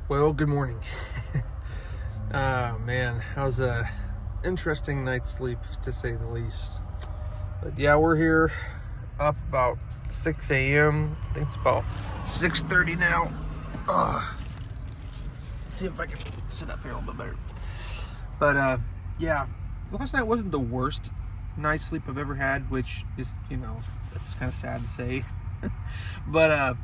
Well, good morning. Oh man, that was a interesting night's sleep to say the least. But yeah, we're here up about 6 a.m. I think it's about 6:30 now. Let's see if I can sit up here a little bit better. But yeah, last night wasn't the worst night's sleep I've ever had, which is, it's kind of sad to say. But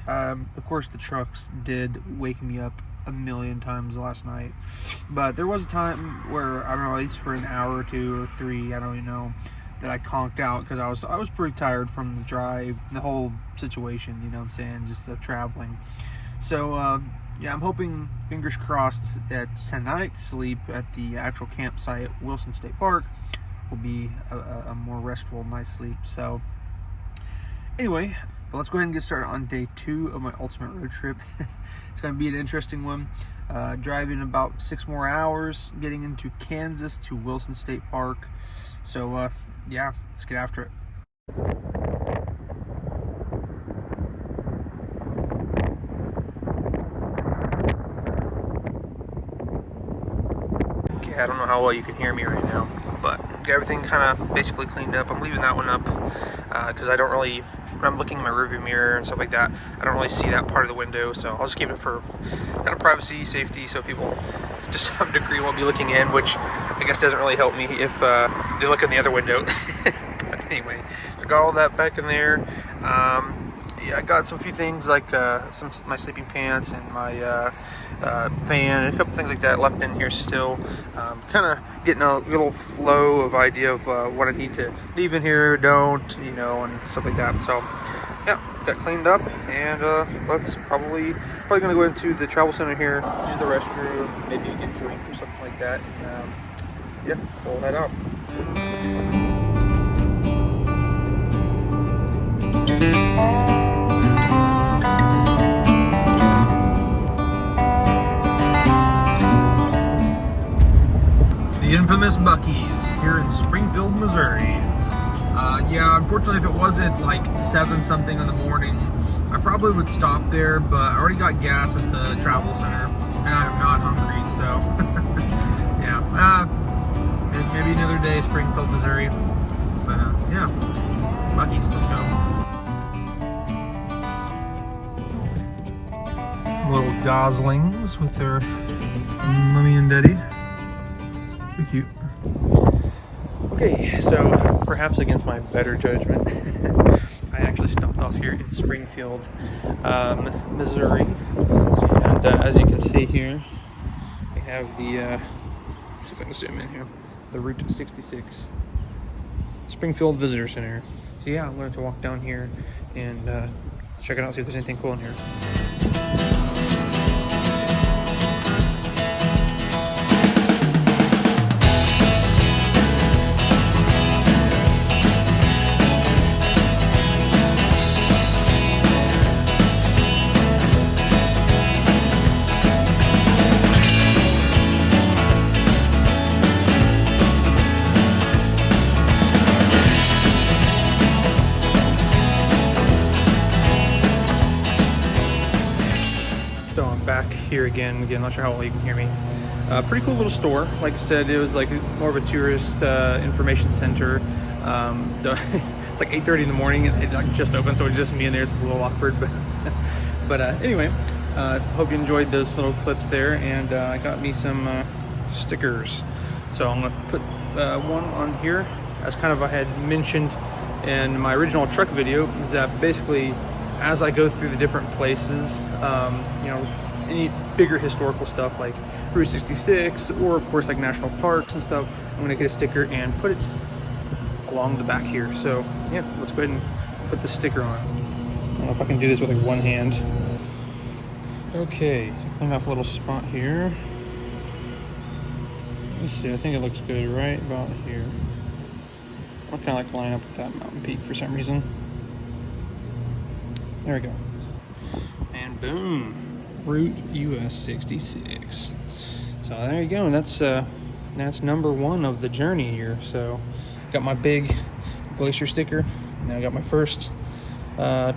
of course, the trucks did wake me up a million times last night. But there was a time where, I don't know, at least for an hour or two or three, I don't even know, that I conked out because I was pretty tired from the drive, the whole situation, you know what I'm saying, just traveling. So, yeah, I'm hoping, fingers crossed, that tonight's sleep at the actual campsite at Wilson State Park will be a more restful night's sleep. So, anyway, but let's go ahead and get started on day 2 of my ultimate road trip. It's going to be an interesting one. Driving about 6 more hours, getting into Kansas to Wilson State Park. So, yeah, let's get after it. Okay, I don't know how well you can hear me right now, but get everything kind of basically cleaned up. I'm leaving that one up because I don't really, when I'm looking in my rearview mirror and stuff like that, I don't really see that part of the window, so I'll just keep it for kind of privacy, safety, so people to some degree won't be looking in, which I guess doesn't really help me if they look in the other window. But anyway, I got all that back in there. Yeah, I got some few things like my sleeping pants and my fan and a couple things like that left in here still. Kind of getting a little flow of idea of what I need to leave in here, don't, and stuff like that. So, yeah, got cleaned up, and let's probably gonna go into the travel center here, use the restroom, maybe get a drink or something like that. Yeah, we'll head out. The infamous Buc-ee's here in Springfield, Missouri. Yeah, unfortunately, if it wasn't like 7-something in the morning, I probably would stop there, but I already got gas at the travel center, and I'm not hungry, so yeah. Maybe another day, Springfield, Missouri. But yeah, Buc-ee's, let's go. Little goslings with their mommy and daddy. Pretty cute. Okay, so perhaps against my better judgment, I actually stopped off here in Springfield, Missouri. And as you can see here, we have the, let's see if I can zoom in here, the Route 66 Springfield Visitor Center. So yeah, I'm going to walk down here and check it out, see if there's anything cool in here. Back here again, not sure how well you can hear me. Pretty cool little store. Like I said, it was like more of a tourist information center. So it's like 8:30 in the morning, and it like just opened, so it's just me in there. So it's a little awkward, but anyway, hope you enjoyed those little clips there. And I got me some stickers. So I'm gonna put one on here, as kind of I had mentioned in my original truck video, is that basically as I go through the different places, any bigger historical stuff like Route 66, or of course like national parks and stuff, I'm gonna get a sticker and put it along the back here. So yeah, let's go ahead and put the sticker on. I don't know if I can do this with like one hand. Okay, so clean off a little spot here. Let's see, I think it looks good right about here. I'll kind of like line up with that mountain peak for some reason. There we go. And boom. Route US 66. So there you go. That's number 1 of the journey here. So got my big glacier sticker. Now I got my first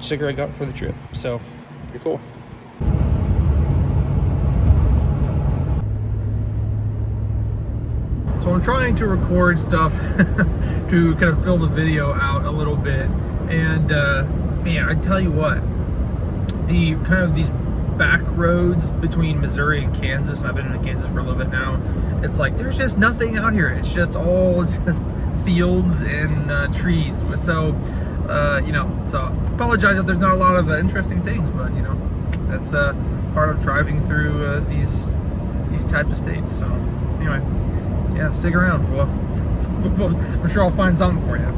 sticker I got for the trip. So pretty cool. I'm trying to record stuff to kind of fill the video out a little bit. And man, I tell you what, the kind of these back roads between Missouri and Kansas, and I've been in Kansas for a little bit now, it's like there's just nothing out here. It's just all just fields and trees. So you know, so apologize if there's not a lot of interesting things, but you know, that's part of driving through these types of states. So anyway, yeah, stick around. Well, I'm sure I'll find something for you.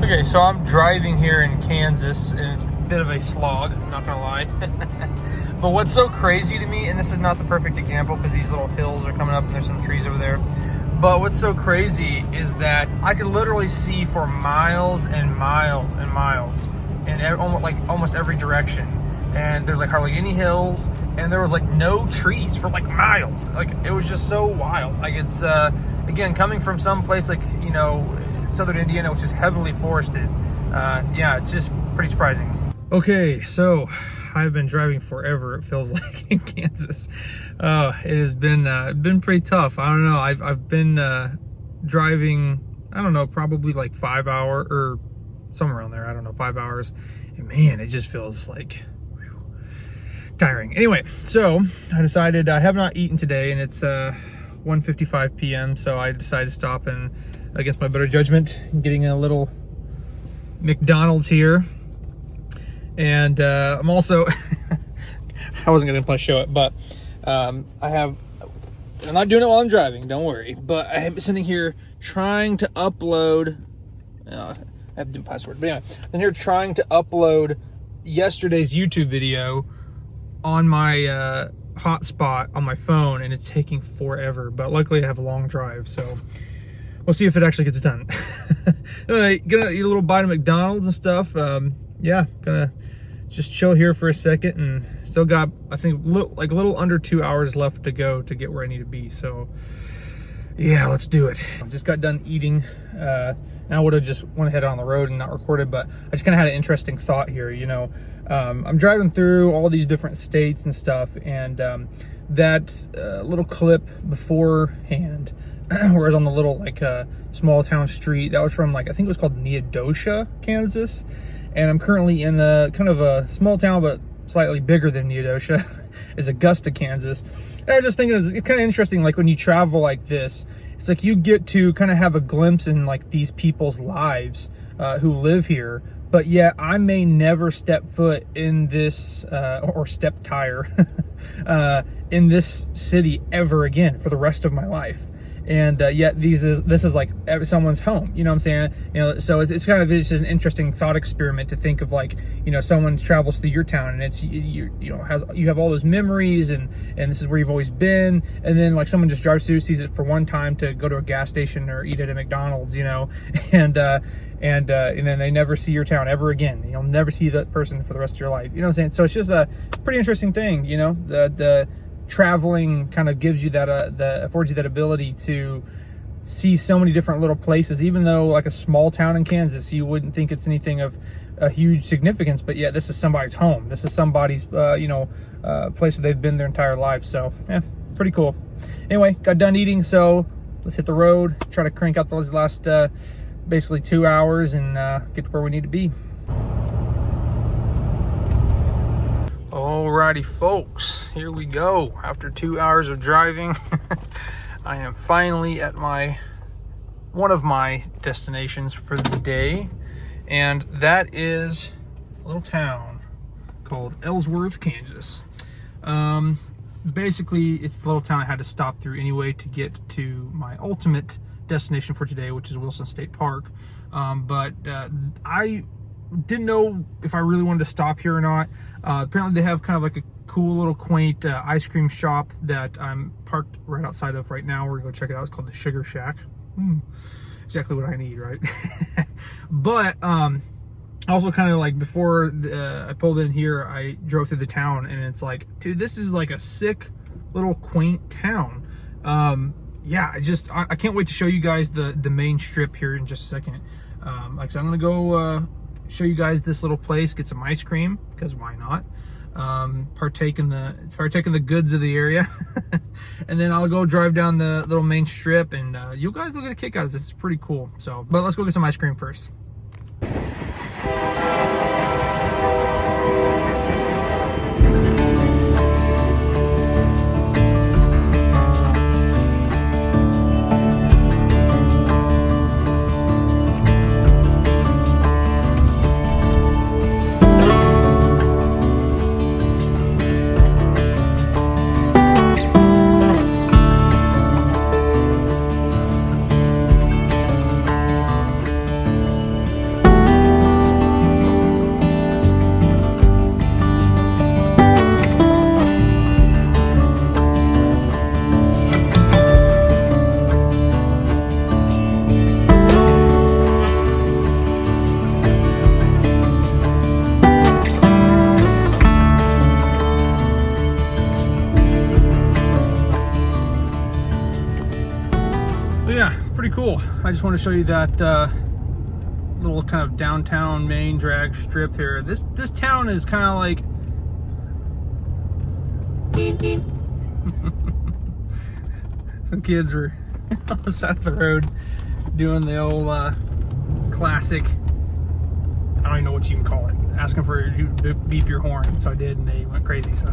Okay, so I'm driving here in Kansas, and it's a bit of a slog, I'm not gonna lie. But what's so crazy to me, and this is not the perfect example because these little hills are coming up and there's some trees over there, but what's so crazy is that I could literally see for miles and miles and miles in almost every direction. And there's like hardly any hills, and there was like no trees for like miles. Like, it was just so wild. Like, it's again, coming from some place like, you know, southern Indiana, which is heavily forested. Yeah, it's just pretty surprising. Okay, so I've been driving forever, it feels like, in Kansas. It has been pretty tough. I don't know, I've been driving, I don't know, probably like 5 hours or somewhere around there. I don't know, 5 hours, and man, it just feels like tiring. Anyway, so I decided, I have not eaten today, and it's 1:55 p.m. so I decided to stop and, against my better judgment, getting a little McDonald's here. And I'm also I wasn't gonna show it, but I'm not doing it while I'm driving, don't worry, but I have been sitting here trying to upload I have the password, but anyway, I'm here trying to upload yesterday's YouTube video on my hotspot on my phone, and it's taking forever, but luckily I have a long drive, so we'll see if it actually gets done. Anyway, gonna eat a little bite of McDonald's and stuff. Yeah, gonna just chill here for a second, and still got, I think, a little under 2 hours left to go to get where I need to be. So yeah, let's do it. I just got done eating. Now I would have just went ahead on the road and not recorded, but I just kind of had an interesting thought here. You know, I'm driving through all these different states and stuff, and that little clip beforehand, whereas on the little like small town street, that was from, like, I think it was called Neodosha, Kansas, and I'm currently in a kind of a small town but slightly bigger than Neodosha is Augusta, Kansas. And I was just thinking, it's kind of interesting, like when you travel like this, it's like you get to kind of have a glimpse in like these people's lives who live here, but yet I may never step foot in this or step tire in this city ever again for the rest of my life. And yet this is like someone's home, you know what I'm saying? You know, so it's kind of, it's just an interesting thought experiment to think of, like, you know, someone travels through your town, and it's you have all those memories, and this is where you've always been, and then like someone just drives through, sees it for one time to go to a gas station or eat at a McDonald's, you know, and then they never see your town ever again. You'll never see that person for the rest of your life, you know what I'm saying? So it's just a pretty interesting thing, you know, the traveling kind of gives you that affords you that ability to see so many different little places, even though like a small town in Kansas, you wouldn't think it's anything of a huge significance, but yeah, this is somebody's home. This is somebody's place where they've been their entire life. So yeah, pretty cool. Anyway, got done eating, so let's hit the road, try to crank out those last basically 2 hours, and get to where we need to be. Alrighty, folks, here we go. After 2 hours of driving, I am finally at one of my destinations for the day, and that is a little town called Ellsworth, Kansas. Basically, it's the little town I had to stop through anyway to get to my ultimate destination for today, which is Wilson State Park. But I didn't know if I really wanted to stop here or not. Apparently they have kind of like a cool little quaint ice cream shop that I'm parked right outside of right now. We're gonna go check it out. It's called the Sugar Shack. exactly what I need, right? But also kind of like before I pulled in here, I drove through the town, and it's like, dude, this is like a sick little quaint town. Yeah, I can't wait to show you guys the main strip here in just a second. Like I said, I'm gonna go show you guys this little place, get some ice cream, because why not? Partake in the goods of the area. And then I'll go drive down the little main strip, and you guys will get a kick out of this. It's pretty cool. So, but let's go get some ice cream first. Pretty cool. I just want to show you that little kind of downtown main drag strip here. This town is kind of like some kids were on the side of the road doing the old classic, I don't even know what you can call it, asking for you to beep your horn. So I did, and they went crazy. So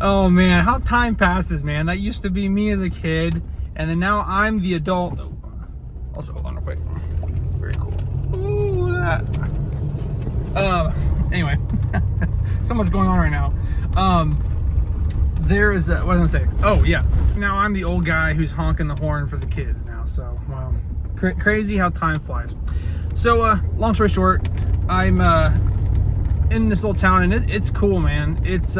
oh man, how time passes, man. That used to be me as a kid. And then now I'm the adult. Also, hold on real quick. Very cool. Ooh, that. Anyway, so much going on right now. What was I gonna say? Oh yeah. Now I'm the old guy who's honking the horn for the kids now. So, wow, crazy how time flies. So, long story short, I'm in this little town, and it's cool, man. It's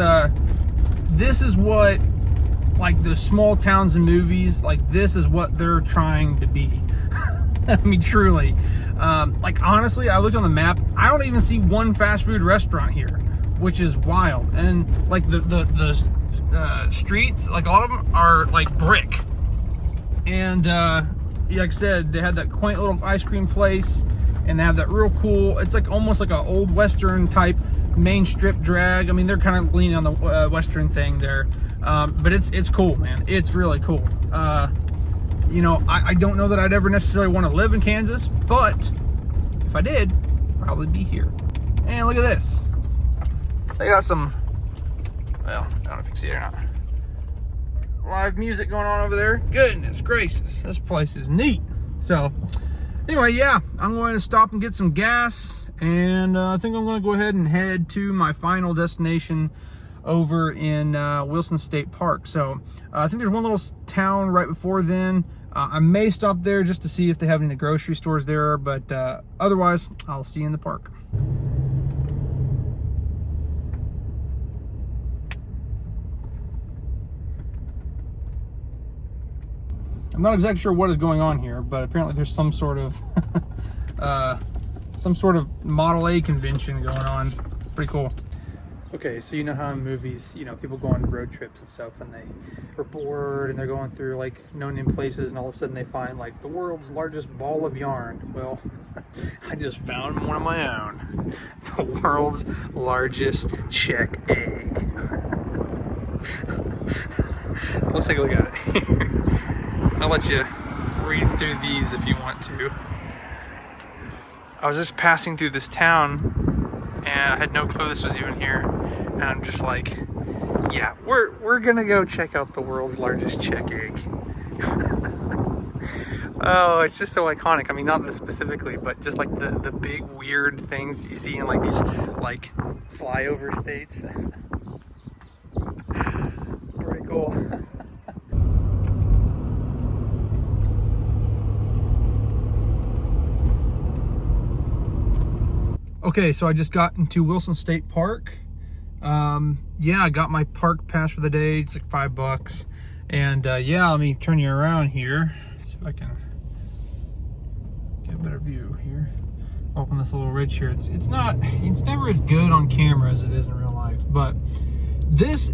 this is what, like, the small towns and movies, like, this is what they're trying to be. I mean, truly. Like, honestly, I looked on the map, I don't even see one fast food restaurant here, which is wild. And like the streets, like a lot of them are like brick. And like I said, they had that quaint little ice cream place, and they have that real cool, it's like almost like an old Western type main strip drag. I mean, they're kind of leaning on the Western thing there. But it's cool, man. It's really cool. You know, I don't know that I'd ever necessarily want to live in Kansas, but if I did, I'd probably be here. And look at this. They got some, well, I don't know if you can see it or not, live music going on over there. Goodness gracious, this place is neat. So anyway, yeah, I'm going to stop and get some gas, and I think I'm going to go ahead and head to my final destination over in Wilson State Park. So I think there's one little town right before then. I may stop there just to see if they have any of the grocery stores there, but otherwise I'll see you in the park. I'm not exactly sure what is going on here, but apparently there's some sort of Model A convention going on. Pretty cool. Okay, so you know how in movies, you know, people go on road trips and stuff, and they are bored, and they're going through like no-name places, and all of a sudden they find like the world's largest ball of yarn. Well, I just found one of my own. The world's largest Czech egg. Let's take a look at it. I'll let you read through these if you want to. I was just passing through this town, and I had no clue this was even here. And I'm just like, yeah, we're gonna go check out the world's largest Czech egg. Oh, it's just so iconic. I mean, not this specifically, but just like the big weird things you see in like these like flyover states. Pretty cool. Okay, so I just got into Wilson State Park. Yeah, I got my park pass for the day. It's like $5. And yeah, let me turn you around here. See if I can a better view here. Open this little ridge here. It's never as good on camera as it is in real life, but this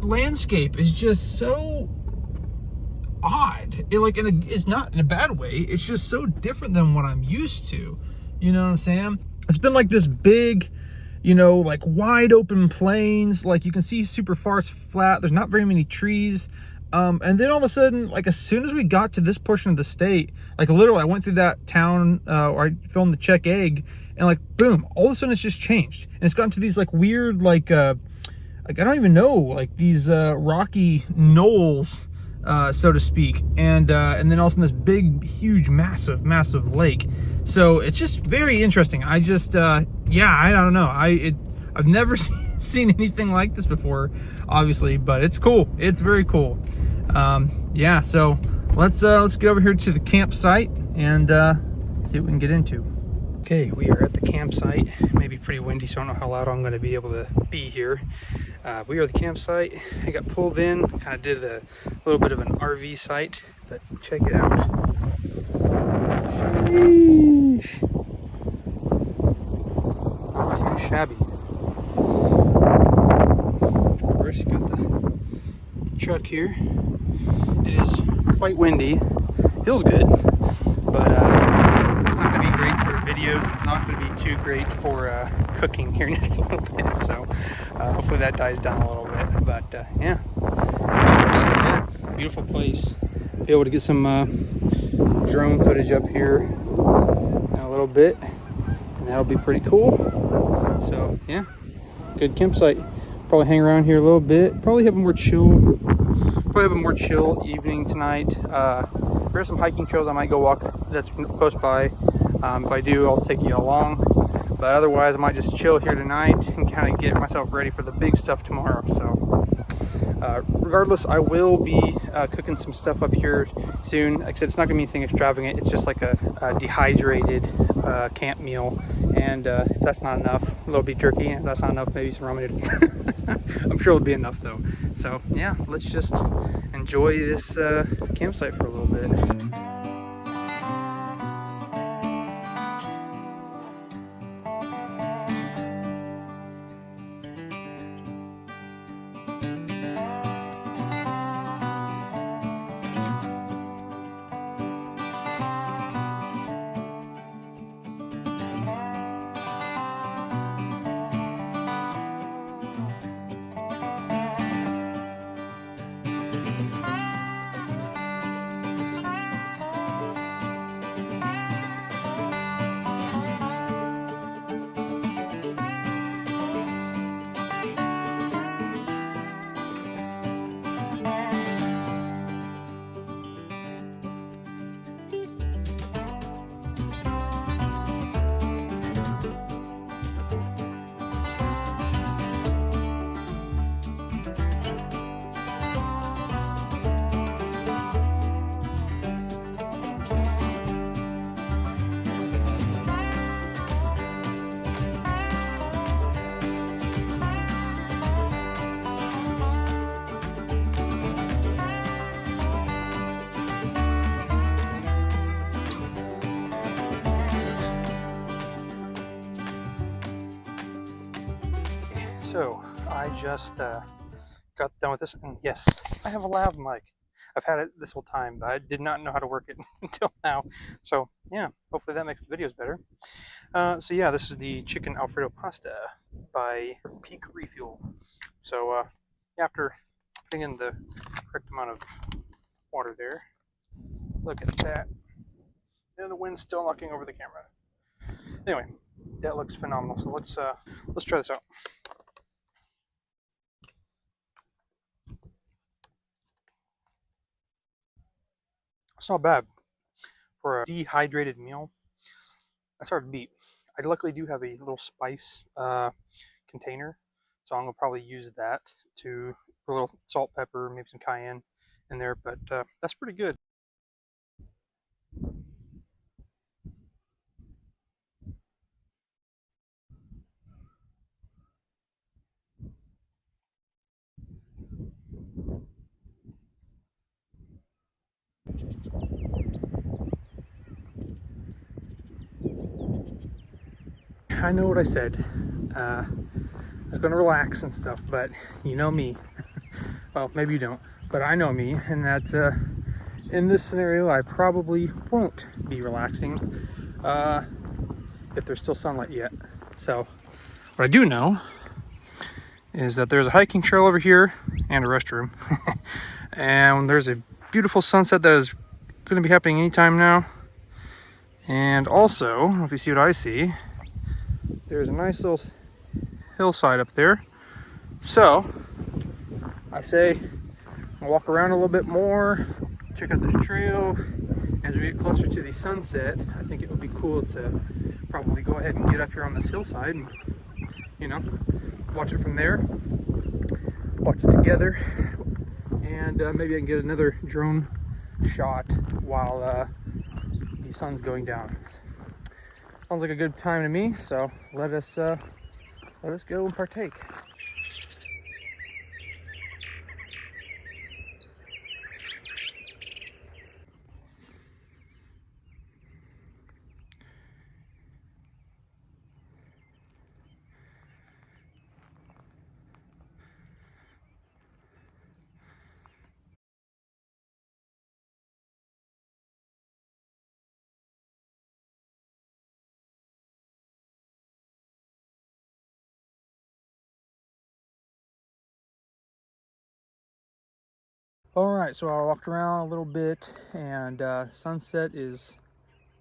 landscape is just so odd. It's not in a bad way. It's just so different than what I'm used to. You know what I'm saying? It's been like this big, like wide open plains. Like you can see super far flat. There's not very many trees. And then all of a sudden, like as soon as we got to this portion of the state, like literally I went through that town where I filmed the Czech egg, and like boom, all of a sudden it's just changed. And it's gotten to these like weird, like I don't even know, like these rocky knolls, so to speak, and then all of a sudden this big, huge, massive lake. So it's just very interesting. I just, yeah, I don't know. I've never seen anything like this before, obviously, but it's cool. It's very cool. Yeah, so let's get over here to the campsite and see what we can get into. Okay, we are at the campsite. It may be pretty windy, so I don't know how loud I'm going to be able to be here. We are at the campsite. I got pulled in, kind of did a little bit of an RV site, but check it out. Sheesh. Not too shabby. Of course, you got the truck here. It is quite windy. Feels good, but it's not going to be great for videos. It's not going to be too great for cooking here in just a little bit. So hopefully that dies down a little bit. But yeah, so good. Beautiful place. Be able to get some drone footage up here in a little bit, and that'll be pretty cool. So yeah, good campsite. Probably hang around here a little bit. Probably have a more chill evening tonight. If there's some hiking trails I might go walk that's close by. If I do, I'll take you along. But otherwise, I might just chill here tonight and kind of get myself ready for the big stuff tomorrow. So regardless, I will be cooking some stuff up here soon. Like I said, it's not going to be anything extravagant. It's just like a dehydrated camp meal. And if that's not enough, a little beef jerky. If that's not enough, maybe some ramen noodles. I'm sure it'll be enough though. So yeah, let's just enjoy this campsite for a little bit. So I just got done with this, and yes, I have a lav mic. I've had it this whole time, but I did not know how to work it until now. So yeah, hopefully that makes the videos better. So yeah, this is the chicken Alfredo pasta by Peak Refuel. So after putting in the correct amount of water there, look at that. And the wind's still knocking over the camera. Anyway, that looks phenomenal. So let's try this out. It's not bad for a dehydrated meal. That's hard to beat. I luckily do have a little spice container, so I'm gonna probably use that to put a little salt, pepper, maybe some cayenne in there. But that's pretty good. I know what I said. I was going to relax and stuff, but you know me. Well, maybe you don't, but I know me, and that in this scenario, I probably won't be relaxing if there's still sunlight yet. So what I do know is that there's a hiking trail over here and a restroom. And there's a beautiful sunset that is going to be happening anytime now. And also, if you see what I see, there's a nice little hillside up there. So I say I'll walk around a little bit more, check out this trail. As we get closer to the sunset, I think it would be cool to probably go ahead and get up here on this hillside and, you know, watch it from there, watch it together, and maybe I can get another drone shot while the sun's going down. Sounds like a good time to me, so let us go and partake. All right, so I walked around a little bit, and sunset is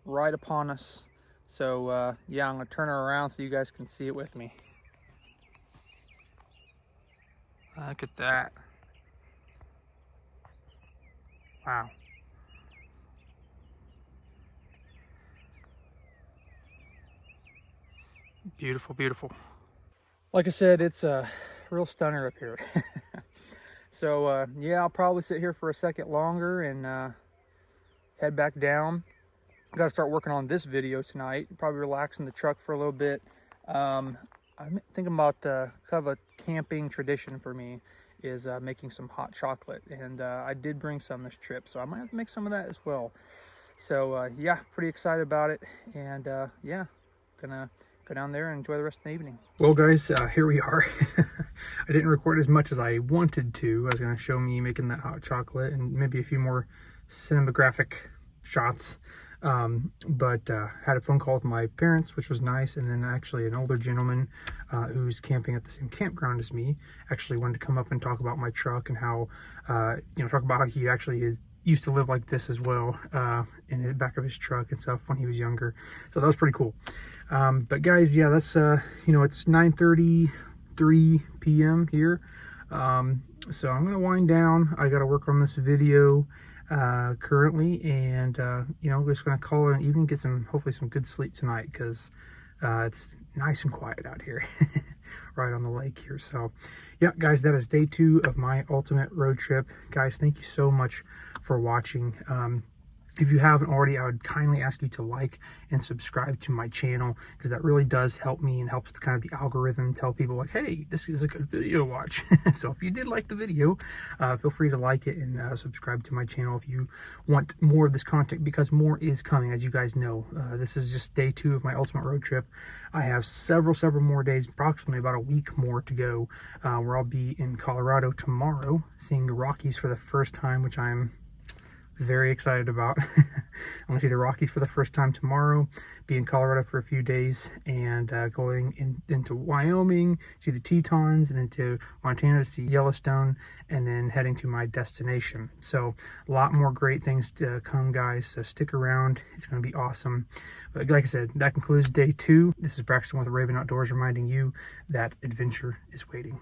right upon us. So yeah, I'm gonna turn her around so you guys can see it with me. Look at that. Wow. Beautiful, beautiful. Like I said, it's a real stunner up here. So yeah, I'll probably sit here for a second longer and head back down. I gotta start working on this video tonight. Probably relax in the truck for a little bit. I'm thinking about kind of a camping tradition for me is making some hot chocolate, and I did bring some this trip, so I might have to make some of that as well. So yeah, pretty excited about it, and yeah, gonna go down there and enjoy the rest of the evening. Well guys, here we are. I didn't record as much as I wanted to. I was going to show me making that hot chocolate and maybe a few more cinematographic shots. But had a phone call with my parents, which was nice. And then actually an older gentleman who's camping at the same campground as me actually wanted to come up and talk about my truck and how, you know, talk about how he actually used to live like this as well in the back of his truck and stuff when he was younger. So that was pretty cool. But guys, yeah, that's, you know, it's 9:33 p.m. here. So I'm gonna wind down. I gotta work on this video currently, and you know, we're just gonna call it an evening, get some, hopefully some good sleep tonight, because it's nice and quiet out here. Right on the lake here. So yeah guys, that is day 2 of my ultimate road trip. Guys, thank you so much for watching. If you haven't already, I would kindly ask you to like and subscribe to my channel, because that really does help me and helps kind of the algorithm tell people like, hey, this is a good video to watch. So if you did like the video, feel free to like it and subscribe to my channel if you want more of this content, because more is coming, as you guys know. This is just day 2 of my ultimate road trip. I have several more days, approximately about a week more to go, where I'll be in Colorado tomorrow, seeing the Rockies for the first time, which I'm very excited about. I'm gonna see the Rockies for the first time tomorrow, be in Colorado for a few days, and going into Wyoming, see the Tetons, and into Montana to see Yellowstone, and then heading to my destination. So a lot more great things to come, guys, so stick around. It's gonna be awesome. But like I said, that concludes day 2. This is Braxton with Raven Outdoors, reminding you that adventure is waiting.